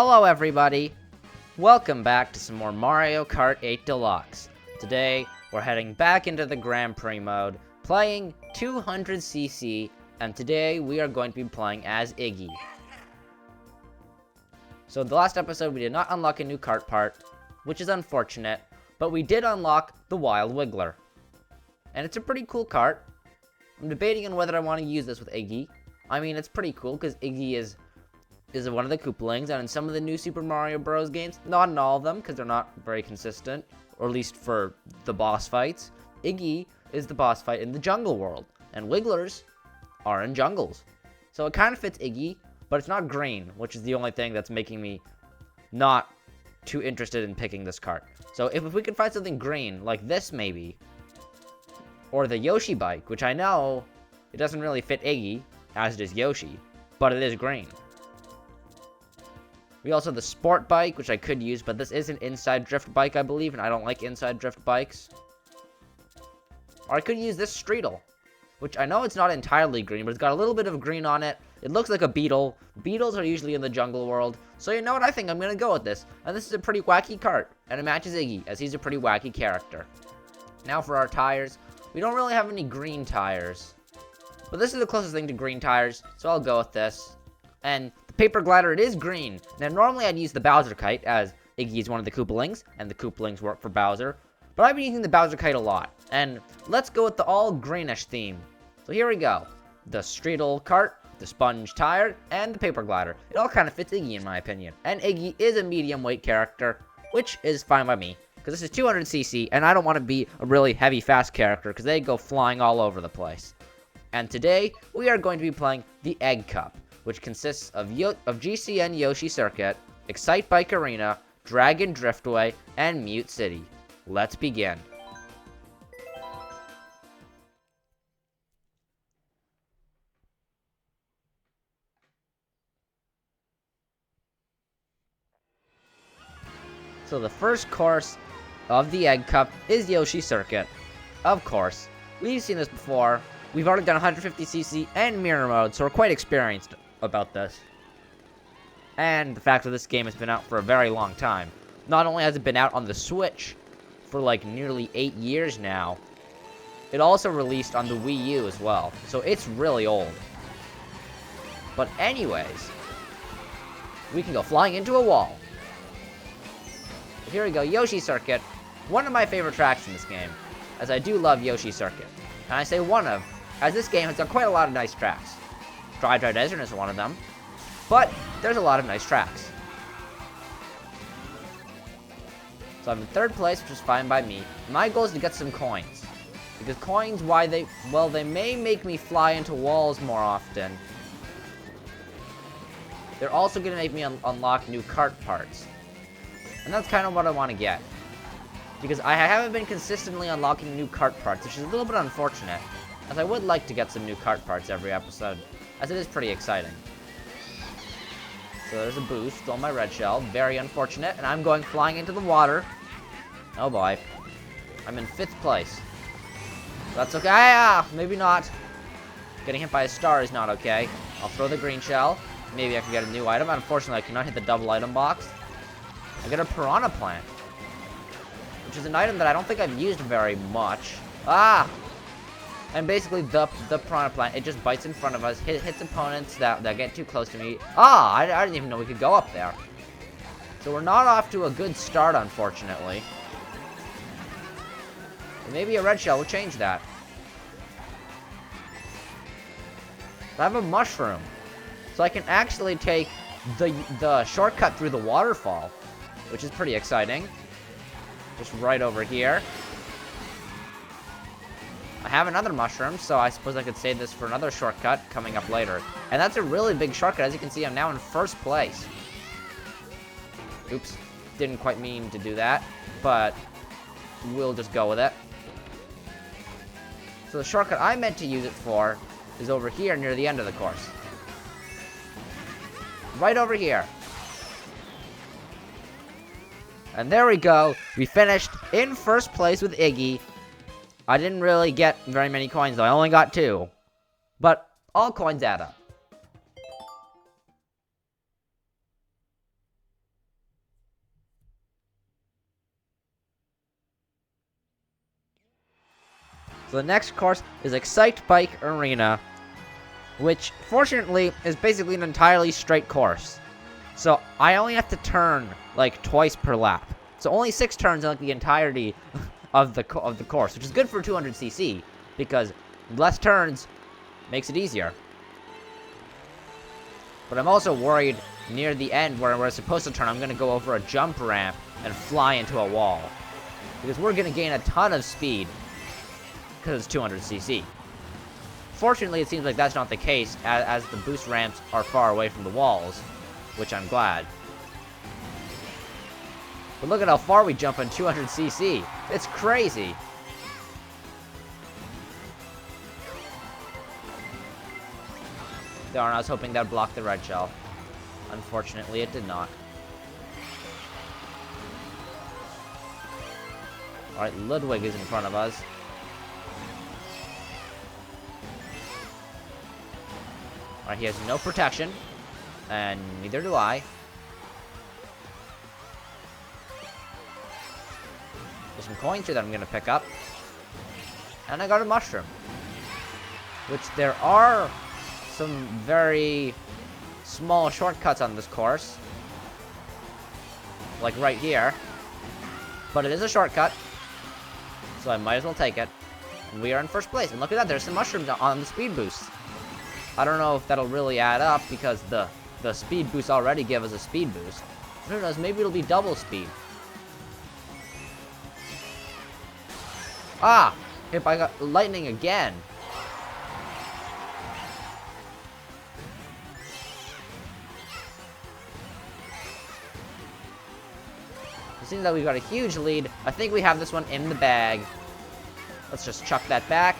Hello everybody! Welcome back to some more Mario Kart 8 Deluxe. Today, we're heading back into the Grand Prix mode, playing 200cc, and today we are going to be playing as Iggy. So in the last episode, we did not unlock a new kart part, which is unfortunate, but we did unlock the Wild Wiggler. And it's a pretty cool kart. I'm debating on whether I want to use this with Iggy. I mean, it's pretty cool, because Iggy is one of the Koopalings, and in some of the new Super Mario Bros. Games, not in all of them, because they're not very consistent, or at least for the boss fights, Iggy is the boss fight in the jungle world, and Wigglers are in jungles. So it kind of fits Iggy, but it's not green, which is the only thing that's making me not too interested in picking this kart. So if we could find something green, like this maybe, or the Yoshi bike, which I know it doesn't really fit Iggy, as it is Yoshi, but it is green. We also have the sport bike, which I could use, but this is an inside drift bike, I believe, and I don't like inside drift bikes. Or I could use this Streetle, which I know it's not entirely green, but it's got a little bit of green on it. It looks like a beetle. Beetles are usually in the jungle world, so you know what, I think I'm going to go with this. And this is a pretty wacky kart, and it matches Iggy, as he's a pretty wacky character. Now for our tires. We don't really have any green tires, but this is the closest thing to green tires, so I'll go with this. And the paper glider, it is green. Now, normally I'd use the Bowser kite, as Iggy is one of the Koopalings, and the Koopalings work for Bowser. But I've been using the Bowser kite a lot. And let's go with the all-greenish theme. So here we go. The Streetle kart, the sponge tire, and the paper glider. It all kind of fits Iggy, in my opinion. And Iggy is a medium-weight character, which is fine by me. Because this is 200cc, and I don't want to be a really heavy, fast character, because they go flying all over the place. And today, we are going to be playing the Egg Cup, which consists of GCN Yoshi Circuit, Excite Bike Arena, Dragon Driftway, and Mute City. Let's begin. So the first course of the Egg Cup is Yoshi Circuit. Of course, we've seen this before. We've already done 150cc and mirror mode, so we're quite experienced about this. And the fact that this game has been out for a very long time. Not only has it been out on the Switch for like nearly 8 years now, it also released on the Wii U as well, so it's really old. But anyways, we can go flying into a wall. Here we go, Yoshi Circuit, one of my favorite tracks in this game, as I do love Yoshi Circuit. And I say one of, as this game has got quite a lot of nice tracks. Dry Desert is one of them, but there's a lot of nice tracks. So I'm in third place, which is fine by me. My goal is to get some coins, because coins, they may make me fly into walls more often. They're also going to make me unlock new kart parts, and that's kind of what I want to get, because I haven't been consistently unlocking new kart parts, which is a little bit unfortunate, as I would like to get some new kart parts every episode, as it is pretty exciting. So there's a boost on my red shell, very unfortunate, and I'm going flying into the water. Oh boy. I'm in 5th place. That's okay. Ah, maybe not. Getting hit by a star is not okay. I'll throw the green shell. Maybe I can get a new item. Unfortunately, I cannot hit the double item box. I get a piranha plant, which is an item that I don't think I've used very much. Ah! And basically, the piranha plant, it just bites in front of us, hits opponents that get too close to me. Ah! I didn't even know we could go up there. So we're not off to a good start, unfortunately. But maybe a red shell will change that. I have a mushroom, so I can actually take the shortcut through the waterfall, which is pretty exciting. Just right over here. I have another mushroom, so I suppose I could save this for another shortcut coming up later. And that's a really big shortcut. As you can see, I'm now in 1st place. Oops. Didn't quite mean to do that, but we'll just go with it. So the shortcut I meant to use it for is over here near the end of the course. Right over here. And there we go. We finished in 1st place with Iggy. I didn't really get very many coins, though. I only got 2. But all coins add up. So the next course is Excite Bike Arena, which fortunately is basically an entirely straight course. So I only have to turn like twice per lap. So only 6 turns in like the entirety of the course, which is good for 200cc because less turns makes it easier. But I'm also worried near the end where we're supposed to turn, I'm going to go over a jump ramp and fly into a wall. Because we're going to gain a ton of speed because it's 200cc. Fortunately, it seems like that's not the case as the boost ramps are far away from the walls, which I'm glad. But look at how far we jump on 200cc. It's crazy. Darn, I was hoping that would block the red shell. Unfortunately, it did not. Alright, Ludwig is in front of us. Alright, he has no protection. And neither do I. There's some coins here that I'm going to pick up. And I got a mushroom. Which there are some very small shortcuts on this course. Like right here. But it is a shortcut. So I might as well take it. And we are in first place. And look at that, there's some mushrooms on the speed boost. I don't know if that'll really add up because the speed boost already give us a speed boost. Who knows, maybe it'll be double speed. Ah! Hit by lightning again. It seems that we've got a huge lead. I think we have this one in the bag. Let's just chuck that back.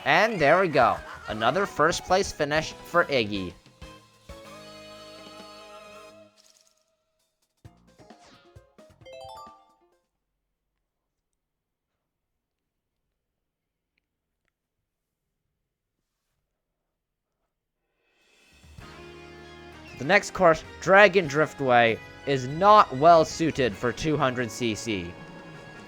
And there we go. Another first place finish for Iggy. The next course, Dragon Driftway, is not well suited for 200cc.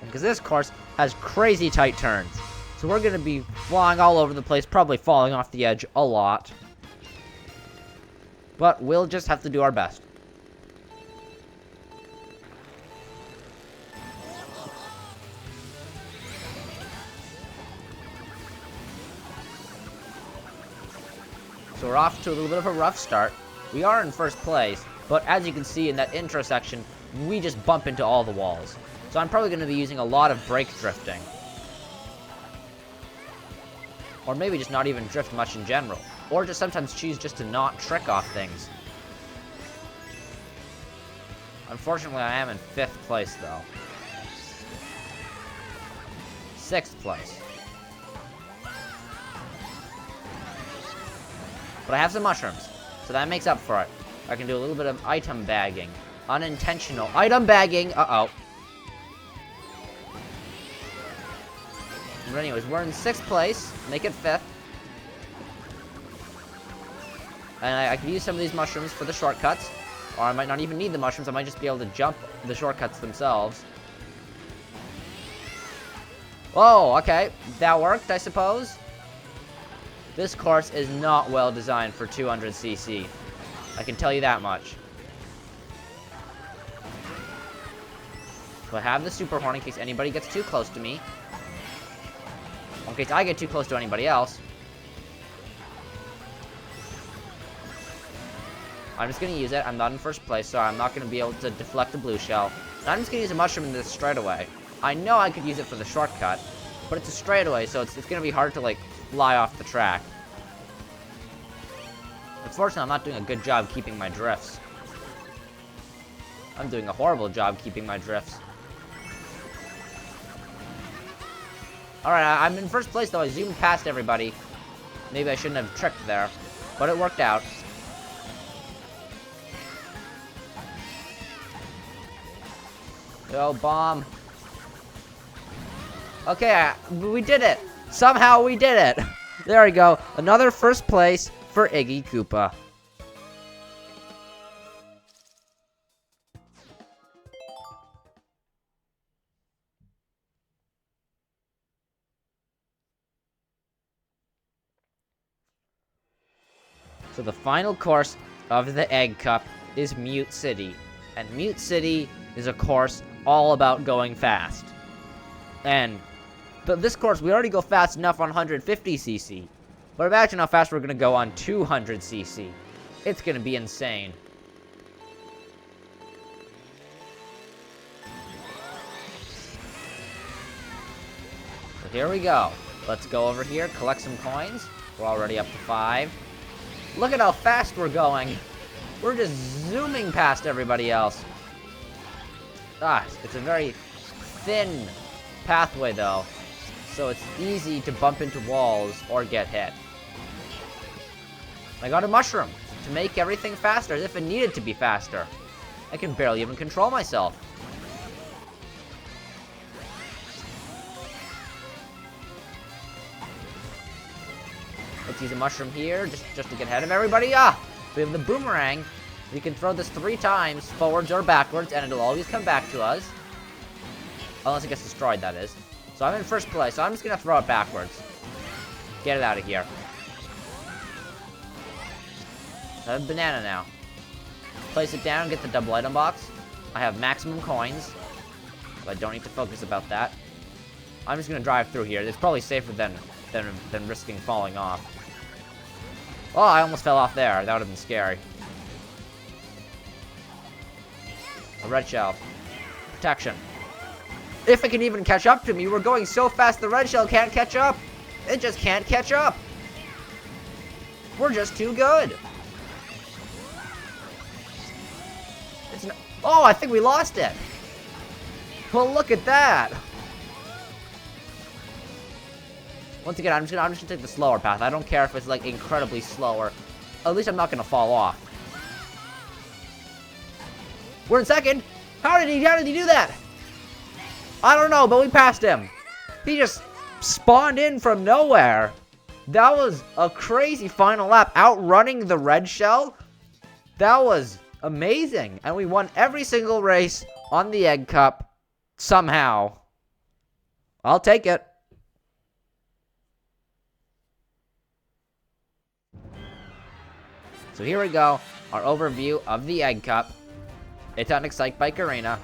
Because this course has crazy tight turns. So we're going to be flying all over the place, probably falling off the edge a lot. But we'll just have to do our best. So we're off to a little bit of a rough start. We are in first place, but as you can see in that intro section, we just bump into all the walls. So I'm probably going to be using a lot of brake drifting. Or maybe just not even drift much in general. Or just sometimes choose just to not trick off things. Unfortunately, I am in 5th place, though. 6th place. But I have some mushrooms, so that makes up for it. I can do a little bit of item bagging. Unintentional item bagging! Uh-oh. But anyways, we're in 6th place. Make it 5th. And I can use some of these mushrooms for the shortcuts. Or I might not even need the mushrooms. I might just be able to jump the shortcuts themselves. Whoa, okay. That worked, I suppose. This course is not well designed for 200cc. I can tell you that much. So I have the super horn in case anybody gets too close to me. In case I get too close to anybody else. I'm just going to use it. I'm not in first place, so I'm not going to be able to deflect the blue shell. And I'm just going to use a mushroom in this straightaway. I know I could use it for the shortcut, but it's a straightaway, so it's going to be hard to, like, fly off the track. Unfortunately, I'm not doing a good job keeping my drifts. I'm doing a horrible job keeping my drifts. Alright, I'm in first place, though. I zoomed past everybody. Maybe I shouldn't have tricked there, but it worked out. Go, bomb. Okay, we did it. Somehow we did it. There we go. Another first place for Iggy Koopa. So the final course of the Egg Cup is Mute City. And Mute City is a course all about going fast. But this course, we already go fast enough on 150cc. But imagine how fast we're going to go on 200cc. It's going to be insane. So here we go. Let's go over here, collect some coins. We're already up to 5. Look at how fast we're going. We're just zooming past everybody else. It's a very thin pathway, though. So it's easy to bump into walls or get hit. I got a mushroom to make everything faster, as if it needed to be faster. I can barely even control myself. Let's use a mushroom here, just to get ahead of everybody. We have the boomerang. We can throw this 3 times, forwards or backwards, and it'll always come back to us. Unless it gets destroyed, that is. So I'm in first place, so I'm just gonna throw it backwards. Get it out of here. I have a banana now. Place it down, get the double item box. I have maximum coins. So I don't need to focus about that. I'm just gonna drive through here. It's probably safer than risking falling off. Oh, I almost fell off there. That would have been scary. A red shell. Protection. If it can even catch up to me, we're going so fast the red shell can't catch up. It just can't catch up. We're just too good. Oh, I think we lost it. Well, look at that. Once again, I'm just gonna take the slower path. I don't care if it's like incredibly slower. At least I'm not gonna fall off. We're in second. How did he do that? I don't know, but we passed him. He just spawned in from nowhere. That was a crazy final lap, outrunning the red shell. That was amazing, and we won every single race on the Egg Cup somehow. I'll take it. So here we go, our overview of the Egg Cup. It's on Excite Bike Arena,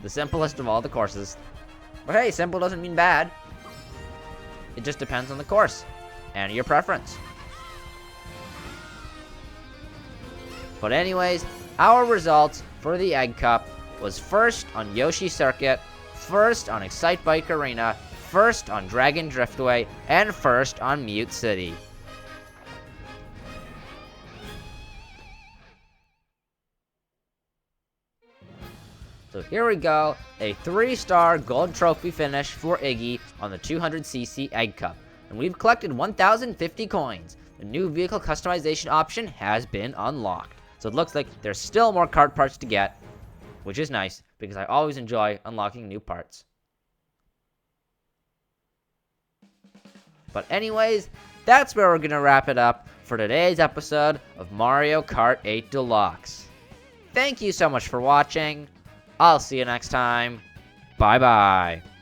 the simplest of all the courses. But hey, simple doesn't mean bad. It just depends on the course and your preference. But anyways, our results for the Egg Cup was first on Yoshi Circuit, first on Excite Bike Arena, first on Dragon Driftway, and first on Mute City. So here we go, a 3-star gold trophy finish for Iggy on the 200cc Egg Cup. And we've collected 1,050 coins. The new vehicle customization option has been unlocked. So it looks like there's still more kart parts to get, which is nice, because I always enjoy unlocking new parts. But anyways, that's where we're going to wrap it up for today's episode of Mario Kart 8 Deluxe. Thank you so much for watching. I'll see you next time. Bye-bye.